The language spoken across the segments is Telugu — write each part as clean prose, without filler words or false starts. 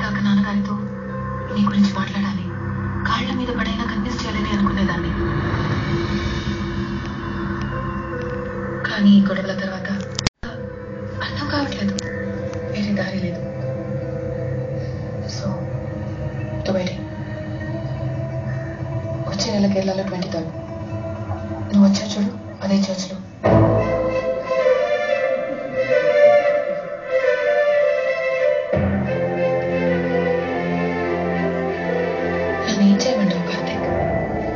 దాకా నాన్నగారితో నీ గురించి మాట్లాడాలి, కాళ్ల మీద పడైనా కన్విన్స్ చేయాలని అనుకునేదాన్ని. కానీ ఈ గొడవల తర్వాత అర్థం కావట్లేదు, వేరే దారి లేదు. సో వచ్చే నెల కేరళలో 23rd నువ్వు వచ్చా చూడు, అదే చర్చ్లో. నన్ను ఏం చేయమంటావు కార్తీక్?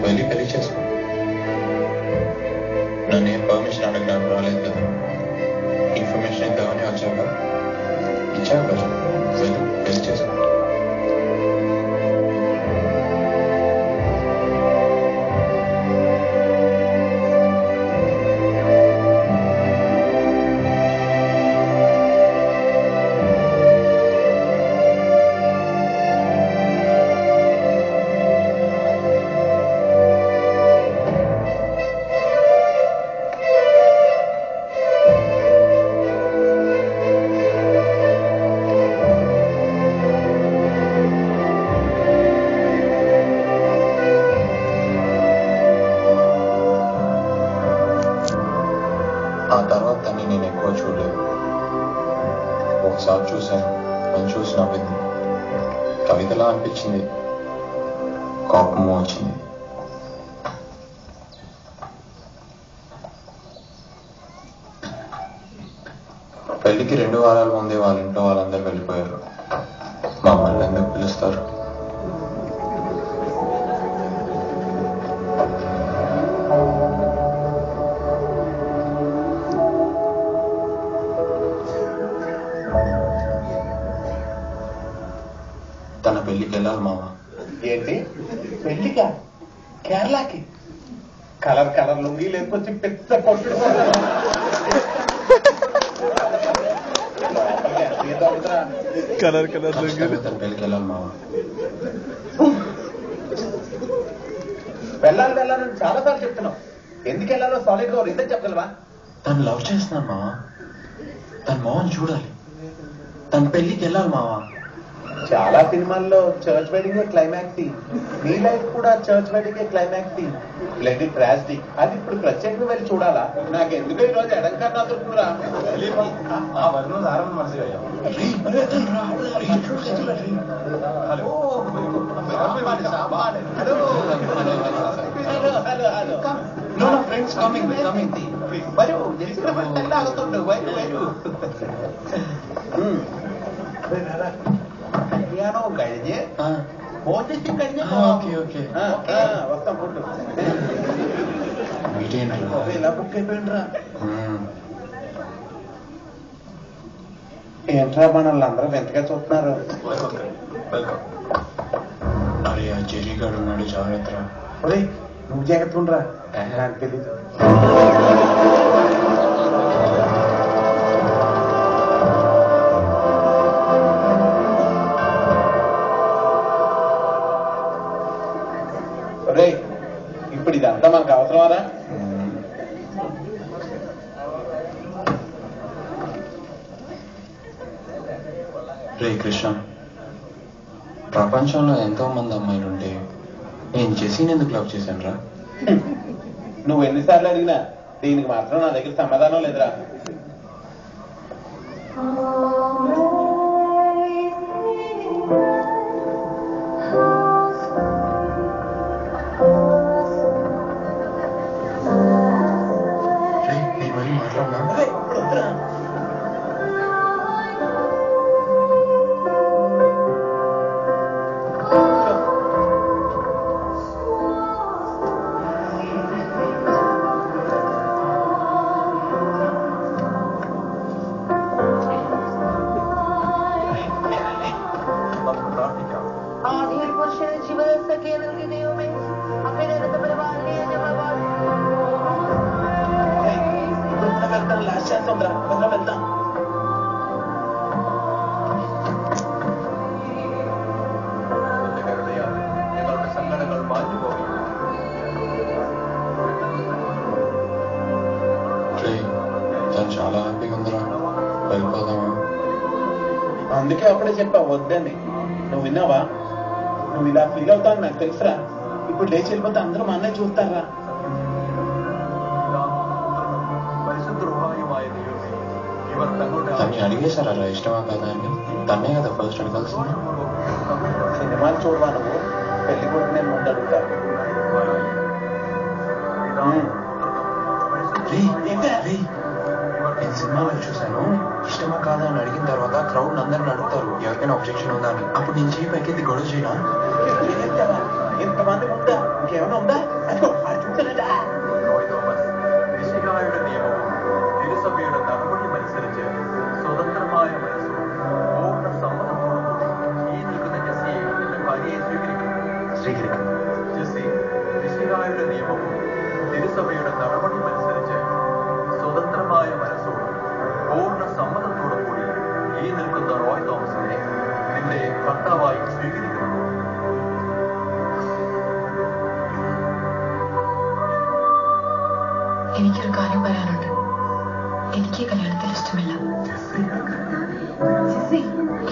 వెళ్ళి పెళ్లి చేసుకో. నన్ను ఏం పర్మిషన్ అడగడానికి రాలేదు కదా, ఇన్ఫర్మేషన్ ఇద్దామని వచ్చాక ఇచ్చావు కదా, వెళ్ళి పెళ్లి చేసుకో. ఆ తర్వాత తన్ని నేను ఎక్కువ చూడలేదు. ఒకసారి చూశాను, నన్ను చూసి నవ్వింది. కవితలా అనిపించింది, కోపము వచ్చింది. పెళ్లికి 2 వారాల ముందే వాళ్ళ ఇంట్లో వాళ్ళందరూ వెళ్ళిపోయారు. మమ్మల్ని ఎందుకు పిలుస్తారు? తన పెళ్లికి వెళ్ళాలి మామ. ఏంటి పెళ్లికా? కేరళకి? కలర్ కలర్ లుంగి లేకొచ్చి పెద్ద కొట్టుడు కలర్ కలర్ లుంగి. తన పెళ్లికి వెళ్ళాలి మామ. వెళ్ళాలి వెళ్ళాలని చాలా సార్లు చెప్తున్నావు, ఎందుకు వెళ్ళాలో సాలిడ్ గా రీజన్ చెప్పగలవా? తను లవ్ చేస్తున్నాను మామ, తన మోహన్ చూడాలి, తన పెళ్లికి వెళ్ళాలి మామ. చాలా సినిమాల్లో చర్చ్ వెడ్డింగ్ క్లైమాక్స్ సీన్, మీ లైఫ్ కూడా church wedding climax scene. Bloody tragedy, అది ఇప్పుడు ప్రత్యేకంగా వెళ్ళి చూడాలా? నాకు ఎందుకు ఈ రోజు ఎడంకన్నా దొరుకుతురా? ఫ్రెండ్స్ కమింగ్ వరూ ಎಲ್ಲ ಆಗುತ್ತುಂಟು ವೈರು ವೈರು కళ్యాణం കഴിഞ്ഞ് పోజిటివ్ കഴിഞ്ഞ് వస్తాం ఫుడ్ ఇలా బుక్ అయిపోయిండ్రా. ఏంట్రా మనల్ని అందరూ ఎంతగా చూస్తున్నారు? అరే ఆ జెరీగాడు ఉన్నాడు, జాగ్రత్త. ఒరే నువ్వు జాగ్రత్త ఉండరా, నాకు తెలీదు. ఒరే ఇప్పుడు ఇదంతా మనకు అవసరమారా? రే కృష్ణ, ప్రపంచంలో ఎంతో మంది అమ్మాయిలుంటే నేను జెస్సీని ఎందుకు లవ్ చేశాను రా? నువ్వు ఎన్నిసార్లు అడిగినా దీనికి మాత్రం నా దగ్గర సమాధానం లేదురా. చాలా హ్యాపీగా ఉందిరా, వెళ్ళిపోదామా? అందుకే అప్పుడే చెప్పా వద్దని. నువ్వు విన్నావా? నువ్వు ఇలా ఫీల్ అవుతావు నాకు తెలుసురా. ఇప్పుడు లేచి వెళ్ళిపోతే అందరూ మా అన్నయ్య చూస్తారా? తన్ని అడిగేశారా ఇష్టమా కదా అని? తన్నే కదా ఫస్ట్ అడగాల్సింది. సినిమాలు చూడవా నువ్వు? పెళ్లి కూడా నేను ముందు అడుగుతాను. నేను సినిమాలో చూశాను, ఇష్టమా కాదా అని అడిగిన తర్వాత క్రౌడ్ అందరిని అడుగుతారు ఎవరికైనా అబ్జెక్షన్ ఉందా అని. అప్పుడు నేను చేయి పైకి గొడవ చేయనా? ఎంతమంది ఉందా? ఇంకేమైనా ఉందా? అదిగో అది చూసానట. തിരുസഭയുടെ നടപടിയുമനുസരിച്ച് സ്വതന്ത്രമായ മനസ്സും പൂർണ്ണ സമ്മതത്തോടുകൂടി ഈ നിൽക്കുന്ന ജെസ്സിയെ എന്ന ഭാര്യയെ സ്വീകരിക്കുന്നു. ജെസ്സി മിശിഹായുടെ നിയമവും തിരുസഭയുടെ നടപടിയുമനുസരിച്ച് സ്വതന്ത്രമായ മനസ്സോടും പൂർണ്ണ സമ്മതത്തോടും കൂടി ഈ നിൽക്കുന്ന റോയ് തോമസിനെ നിന്റെ ഭർത്താവായി സ്വീകരിക്കുന്നു. എനിക്കൊരു കാര്യം പറയാനുണ്ട്. എനിക്ക് കല്യാണത്തിൽ ഇഷ്ടമില്ല.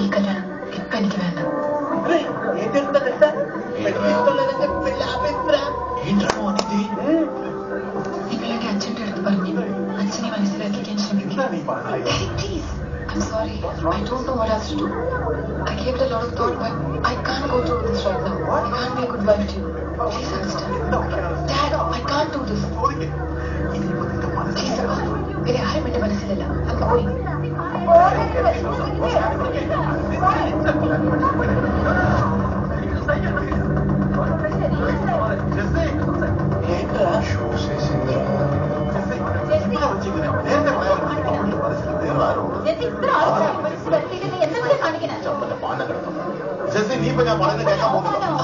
ഈ കല്യാണം ഇപ്പൊ എനിക്ക് വേണ്ട. ఏం జరుగుతుందో తెలుసా? పెళ్లి ఇష్టం లేదంటే పెళ్లి ఆపేస్తురా. ఏంట్రా అనేది? നിങ്ങളൊക്കെ അച്ഛൻ്റെ അടുത്ത് പറഞ്ഞു അച്ഛനെ മനസ്സിലാക്കിക്കാൻ ശ്രമിക്കും. Please, I'm sorry. I don't know what else to do. I gave it a lot of thought, but I can't go through this right now. I can't be a good wife to you. Please understand. Dad, I can't do this. Please, Appa. വേറെ ആരും എന്റെ മനസ്സിലല്ല. I'm going. ఏంట్రా? చూసేసిందిరా.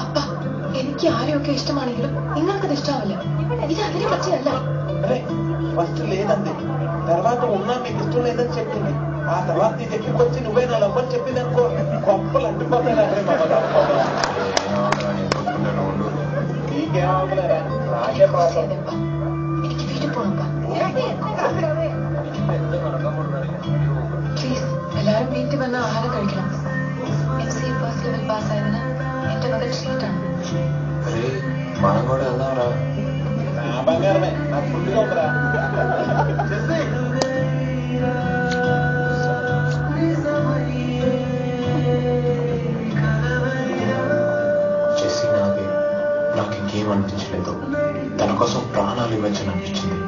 അപ്പ, എനിക്ക് ആരെയൊക്കെ ഇഷ്ടമാണെങ്കിലും നിങ്ങൾക്കത് ഇഷ്ടമാവില്ല. ഇത് അതിനെ പറ്റിയല്ല. అరే ఫస్ట్ లేదండి, తర్వాత ఉన్నా మీకు ఇష్టం లేదని చెప్పింది. ఆ తర్వాత నీ దగ్గరికి వచ్చి నువ్వే నా లవ్వని చెప్పింది అనుకో, గొప్పలు అంటుపోతాయి. నీకేమవలేరా? నాకే ప్రాబ్లం. എനിക്ക് വീട്ടിൽ പോകണം. പ്ലീസ്, എല്ലാവരും വീട്ടിൽ വന്ന് ആഹാരം കഴിക്കണം. MC ഫസ്റ്റ് ലെവൽ പാസ് ആയതിന് എന്റെ മകൾ ട്രീറ്റാണ്. అరే మనం కూడా వెళ్దాంరా. నా బంగారమే, నాకు ఫుడ్గా ఉందిరా. చేసి నాకు ఇంకేం అనిపించలేదు. తన కోసం ప్రాణాలు ఇవ్వచ్చని అనిపించింది.